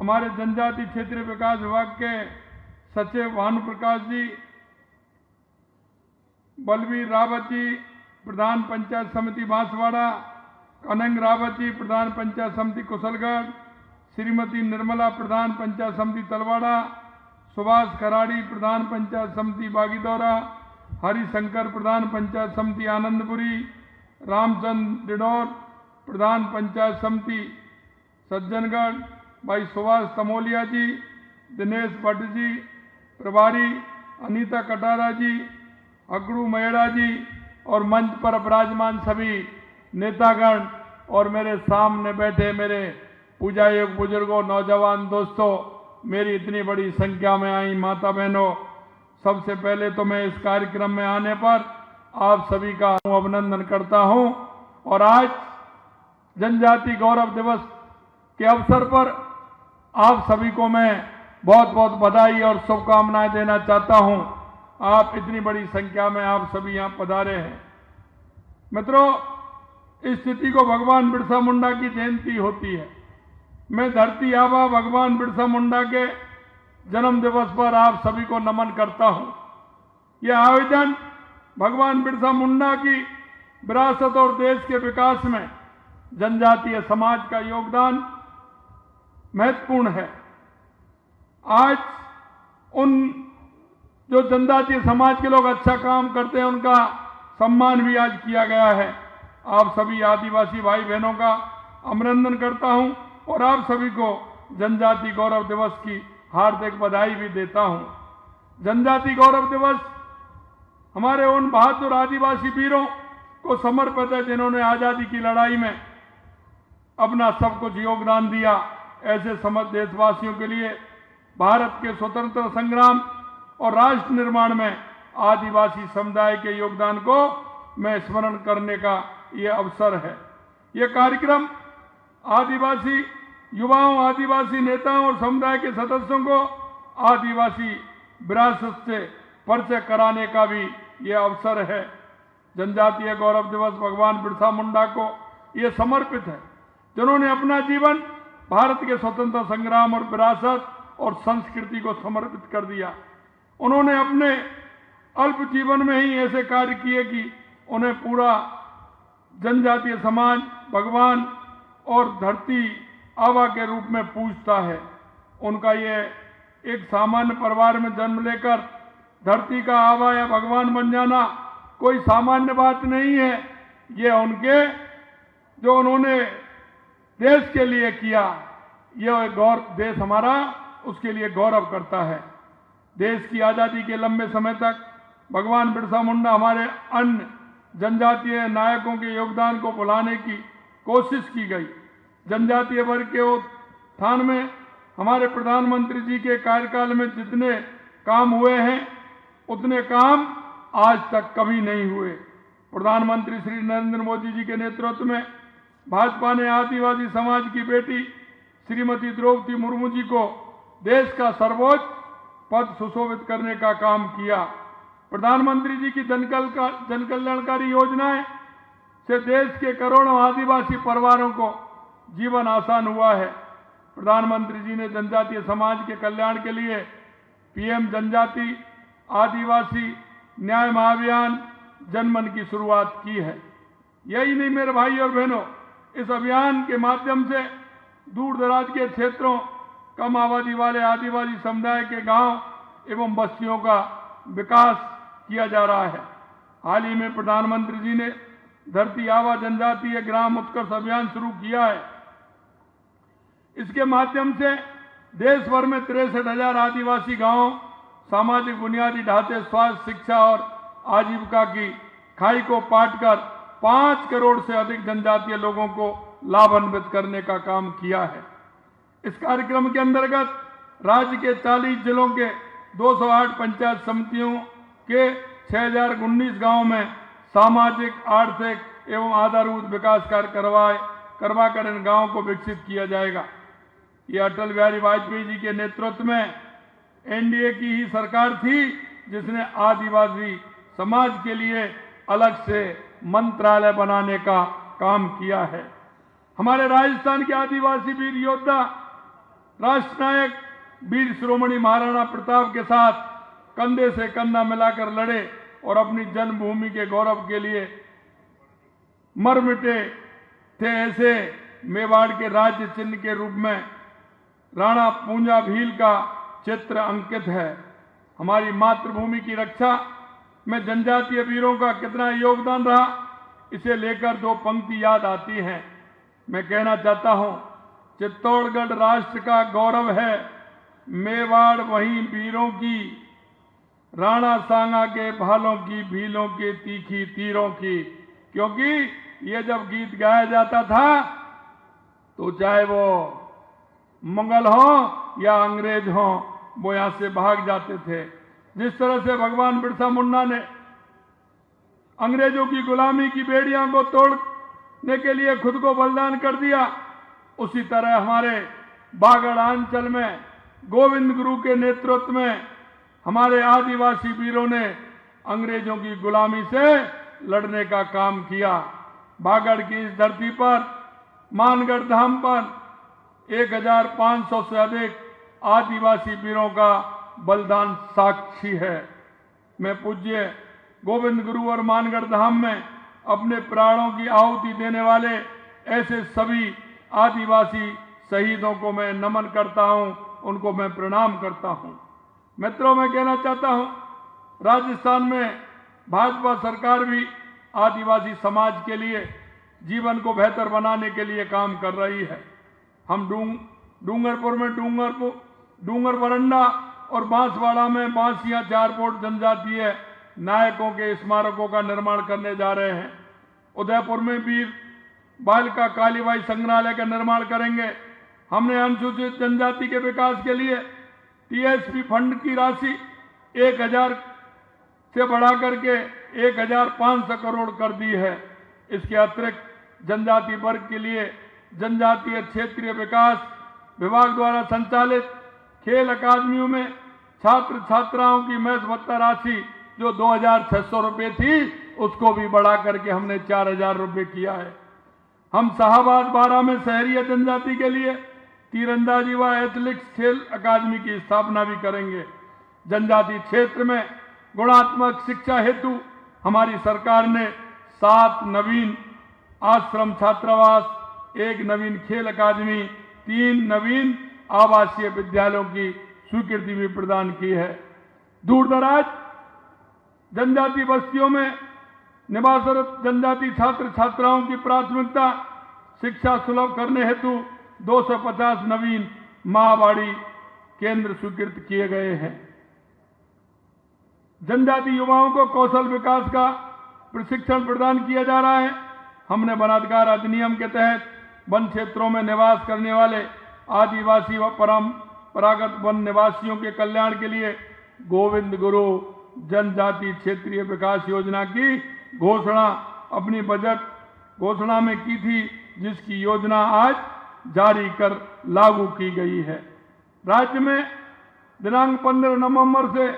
हमारे जनजाति क्षेत्रीय विकास विभाग के सचिव भानु प्रकाश जी, बलवीर रावत जी, प्रधान पंचायत समिति बांसवाड़ा, कनंग रावत जी, प्रधान पंचायत समिति कुशलगढ़, श्रीमती निर्मला, प्रधान पंचायत समिति तलवाड़ा, सुभाष खराड़ी, प्रधान पंचायत समिति बागीदौरा, हरिशंकर, प्रधान पंचायत समिति आनंदपुरी, रामचंद्र डिडौर, प्रधान पंचायत समिति सज्जनगढ़, भाई सुभाष तमोलिया जी, दिनेश भट्ट जी, प्रभारी अनीता कटारा जी, अगड़ू मेहड़ा जी और मंच पर विराजमान सभी नेतागण और मेरे सामने बैठे मेरे पूजा योग बुजुर्गों, नौजवान दोस्तों, मेरी इतनी बड़ी संख्या में आई माता बहनों, सबसे पहले तो मैं इस कार्यक्रम में आने पर आप सभी का अभिनंदन करता हूं। और आज जनजाति गौरव दिवस के अवसर पर आप सभी को मैं बहुत बहुत बधाई और शुभकामनाएं देना चाहता हूं। आप इतनी बड़ी संख्या में आप सभी यहां पधारे हैं। मित्रों, इस तिथि को भगवान बिरसा मुंडा की जयंती होती है। मैं धरती आबा भगवान बिरसा मुंडा के जन्म दिवस पर आप सभी को नमन करता हूं। यह आयोजन भगवान बिरसा मुंडा की विरासत और देश के विकास में जनजातीय समाज का योगदान महत्वपूर्ण है। आज उन जो जनजातीय समाज के लोग अच्छा काम करते हैं उनका सम्मान भी आज किया गया है। आप सभी आदिवासी भाई बहनों का अभिनंदन करता हूं और आप सभी को जनजाति गौरव दिवस की हार्दिक बधाई भी देता हूं। जनजाति गौरव दिवस हमारे उन बहादुर आदिवासी वीरों को समर्पित है जिन्होंने आजादी की लड़ाई में अपना सब कुछ योगदान दिया। ऐसे समस्त देशवासियों के लिए भारत के स्वतंत्रता संग्राम और राष्ट्र निर्माण में आदिवासी समुदाय के योगदान को मैं स्मरण करने का ये अवसर है। ये कार्यक्रम आदिवासी युवाओं, आदिवासी नेताओं और समुदाय के सदस्यों को आदिवासी विरासत से परिचय कराने का भी ये अवसर है। जनजातीय गौरव दिवस भगवान बिरसा मुंडा को ये समर्पित है जिन्होंने अपना जीवन भारत के स्वतंत्रता संग्राम और विरासत और संस्कृति को समर्पित कर दिया। उन्होंने अपने अल्प जीवन में ही ऐसे कार्य किए कि उन्हें पूरा जनजातीय समाज भगवान और धरती आबा के रूप में पूजता है। उनका ये एक सामान्य परिवार में जन्म लेकर धरती का आबा या भगवान बन जाना कोई सामान्य बात नहीं है। ये उनके जो उन्होंने देश के लिए किया, ये देश हमारा उसके लिए गौरव करता है। देश की आज़ादी के लंबे समय तक भगवान बिरसा मुंडा हमारे अन्य जनजातीय नायकों के योगदान को भुलाने की कोशिश की गई। जनजातीय वर्ग के उत्थान में हमारे प्रधानमंत्री जी के कार्यकाल में जितने काम हुए हैं उतने काम आज तक कभी नहीं हुए। प्रधानमंत्री श्री नरेंद्र मोदी जी के नेतृत्व में भाजपा ने आदिवासी समाज की बेटी श्रीमती द्रौपदी मुर्मू जी को देश का सर्वोच्च पद सुशोभित करने का काम किया। प्रधानमंत्री जी की जनकल्याणकारी योजनाएं से देश के करोड़ों आदिवासी परिवारों को जीवन आसान हुआ है। प्रधानमंत्री जी ने जनजातीय समाज के कल्याण के लिए पीएम जनजाति आदिवासी न्याय महाअभियान जनमन की शुरुआत की है। यही नहीं मेरे भाई और बहनों, इस अभियान के माध्यम से दूर दराज के क्षेत्रों, कम आबादी वाले आदिवासी समुदाय के गांव एवं बस्तियों का विकास किया जा रहा है। हाल ही में प्रधानमंत्री जी ने धरती आबा जनजातीय ग्राम उत्कर्ष अभियान शुरू किया है। इसके माध्यम से देश भर में 63,000 आदिवासी गांवों सामाजिक बुनियादी ढांचे, स्वास्थ्य, शिक्षा और आजीविका की खाई को पाटकर 5 करोड़ से अधिक जनजातीय लोगों को लाभान्वित करने का काम किया है। इस कार्यक्रम के अंतर्गत राज्य के 40 जिलों के 208 पंचायत समितियों के 6,019 गांवों में सामाजिक, आर्थिक एवं आधारभूत विकास कार्य करवाकर इन गांवों को विकसित किया जाएगा। ये अटल बिहारी वाजपेयी जी के नेतृत्व में एनडीए की ही सरकार थी जिसने आदिवासी समाज के लिए अलग से मंत्रालय बनाने का काम किया है। हमारे राजस्थान के आदिवासी वीर योद्धा राष्ट्र नायक वीर शिरोमणि महाराणा प्रताप के साथ कंधे से कंधा मिलाकर लड़े और अपनी जन्मभूमि के गौरव के लिए मर मिटे थे। ऐसे मेवाड़ के राज्य चिन्ह के रूप में राणा पूंजा भील का चित्र अंकित है। हमारी मातृभूमि की रक्षा में जनजातीय वीरों का कितना योगदान रहा, इसे लेकर दो पंक्ति याद आती हैं। मैं कहना चाहता हूं, चित्तौड़गढ़ राष्ट्र का गौरव है, मेवाड़ वहीं वीरों की, राणा सांगा के भालों की, भीलों के तीखी तीरों की। क्योंकि ये जब गीत गाया जाता था तो चाहे वो मुगल हो या अंग्रेज हो, वो यहां से भाग जाते थे। जिस तरह से भगवान बिरसा मुंडा ने अंग्रेजों की गुलामी की बेड़ियां को तोड़ने के लिए खुद को बलिदान कर दिया, उसी तरह हमारे बागड़ अंचल में गोविंद गुरु के नेतृत्व में हमारे आदिवासी वीरों ने अंग्रेजों की गुलामी से लड़ने का काम किया। बागड़ की इस धरती पर, मानगढ़ धाम पर 1500 से अधिक आदिवासी वीरों का बलिदान साक्षी है। मैं पूज्य गोविंद गुरु और मानगढ़ धाम में अपने प्राणों की आहुति देने वाले ऐसे सभी आदिवासी शहीदों को मैं नमन करता हूं, उनको मैं प्रणाम करता हूं। मित्रों, मैं कहना चाहता हूं, राजस्थान में भाजपा सरकार भी आदिवासी समाज के लिए जीवन को बेहतर बनाने के लिए काम कर रही है। हम डूंगरपुर में डूंगर वरंडा और बांसवाड़ा में बांसिया चारपोट जनजातीय नायकों के स्मारकों का निर्माण करने जा रहे हैं। उदयपुर में वीर बालिका कालीबाई संग्रहालय का निर्माण करेंगे। हमने अनुसूचित जनजाति के विकास के लिए टीएसपी फंड की राशि 1000 से बढ़ा करके 1500 करोड़ कर दी है। इसके अतिरिक्त जनजाति वर्ग के लिए जनजातीय क्षेत्रीय विकास विभाग द्वारा संचालित खेल अकादमियों में छात्र छात्राओं की मेस भत्ता राशि जो 2600 रुपये थी, उसको भी बढ़ा करके हमने 4000 रुपये किया है। हम शाहबाद 12 में शहरी जनजाति के लिए तीरंदाजी व एथलेटिक्स खेल अकादमी की स्थापना भी करेंगे। जनजाति क्षेत्र में गुणात्मक शिक्षा हेतु हमारी सरकार ने 7 नवीन आश्रम छात्रावास, 1 नवीन खेल अकादमी, 3 नवीन आवासीय विद्यालयों की स्वीकृति भी प्रदान की है। दूर दराज जनजाति बस्तियों में निवासरत जनजाति छात्र छात्राओं की प्राथमिकता शिक्षा सुलभ करने हेतु 250 नवीन माहवाड़ी केंद्र स्वीकृत किए गए हैं। जनजाति युवाओं को कौशल विकास का प्रशिक्षण प्रदान किया जा रहा है। हमने वनाधिकार अधिनियम के तहत वन क्षेत्रों में निवास करने वाले आदिवासी व परंपरागत वन निवासियों के कल्याण के लिए गोविंद गुरु जनजाति क्षेत्रीय विकास योजना की घोषणा अपनी बजट घोषणा में की थी, जिसकी योजना आज जारी कर लागू की गई है। राज्य में दिनांक 15 नवंबर से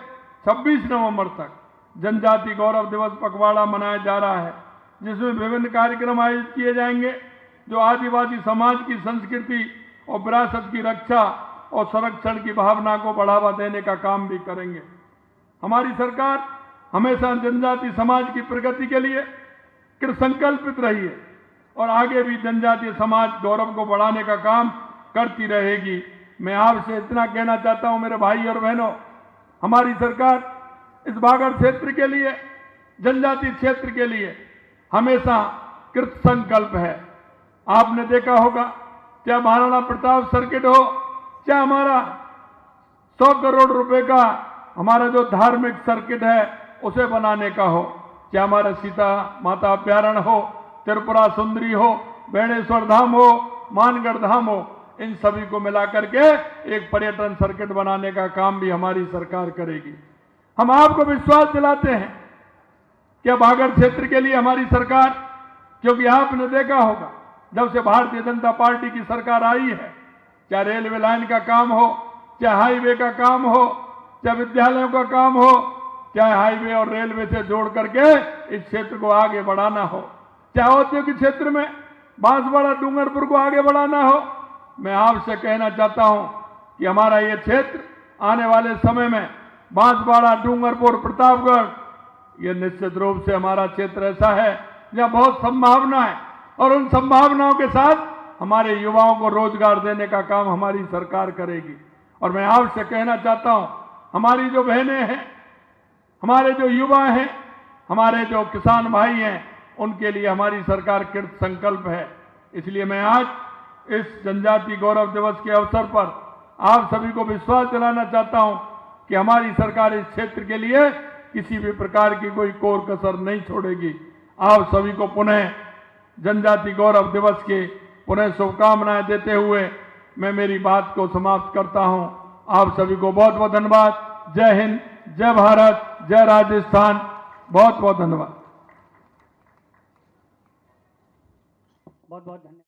26 नवंबर तक जनजाति गौरव दिवस पखवाड़ा मनाया जा रहा है, जिसमें विभिन्न कार्यक्रम आयोजित किए जाएंगे जो आदिवासी समाज की संस्कृति और विरासत की रक्षा और संरक्षण की भावना को बढ़ावा देने का काम भी करेंगे। हमारी सरकार हमेशा जनजाति समाज की प्रगति के लिए कृतसंकल्पित रही है और आगे भी जनजातीय समाज गौरव को बढ़ाने का काम करती रहेगी। मैं आपसे इतना कहना चाहता हूं मेरे भाई और बहनों, हमारी सरकार इस बागड़ क्षेत्र के लिए, जनजाति क्षेत्र के लिए हमेशा कृत संकल्प है। आपने देखा होगा, चाहे महाराणा प्रताप सर्किट हो, चाहे हमारा 100 करोड़ रुपए का हमारा जो धार्मिक सर्किट है उसे बनाने का हो, चाहे हमारा सीता माता अभ्यारण्य हो, त्रिपुरा सुंदरी हो, बेणेश्वर धाम हो, मानगढ़ धाम हो, इन सभी को मिलाकर के एक पर्यटन सर्किट बनाने का काम भी हमारी सरकार करेगी। हम आपको विश्वास दिलाते हैं कि बागड़ क्षेत्र के लिए हमारी सरकार, क्योंकि आपने देखा होगा जब से भारतीय जनता पार्टी की सरकार आई है, चाहे रेलवे लाइन का काम हो, चाहे हाईवे का काम हो, चाहे विद्यालयों का काम हो, चाहे हाईवे और रेलवे से जोड़ करके इस क्षेत्र को आगे बढ़ाना हो, चाहे औद्योगिक क्षेत्र में बांसवाड़ा डूंगरपुर को आगे बढ़ाना हो, मैं आपसे कहना चाहता हूं कि हमारा ये क्षेत्र आने वाले समय में बांसवाड़ा, डूंगरपुर, प्रतापगढ़ ये निश्चित रूप से हमारा क्षेत्र ऐसा है जहां बहुत संभावना है और उन संभावनाओं के साथ हमारे युवाओं को रोजगार देने का काम हमारी सरकार करेगी। और मैं आपसे कहना चाहता हूं, हमारी जो बहनें हैं, हमारे जो युवा हैं, हमारे जो किसान भाई हैं, उनके लिए हमारी सरकार कृत संकल्प है। इसलिए मैं आज इस जनजाति गौरव दिवस के अवसर पर आप सभी को विश्वास दिलाना चाहता हूं कि हमारी सरकार इस क्षेत्र के लिए किसी भी प्रकार की कोई कोर कसर नहीं छोड़ेगी। आप सभी को पुनः जनजाति गौरव दिवस के पुनः शुभकामनाएं देते हुए मैं मेरी बात को समाप्त करता हूं। आप सभी को बहुत बहुत धन्यवाद। जय हिंद, जय भारत, जय राजस्थान। बहुत बहुत धन्यवाद। बहुत बहुत धन्यवाद।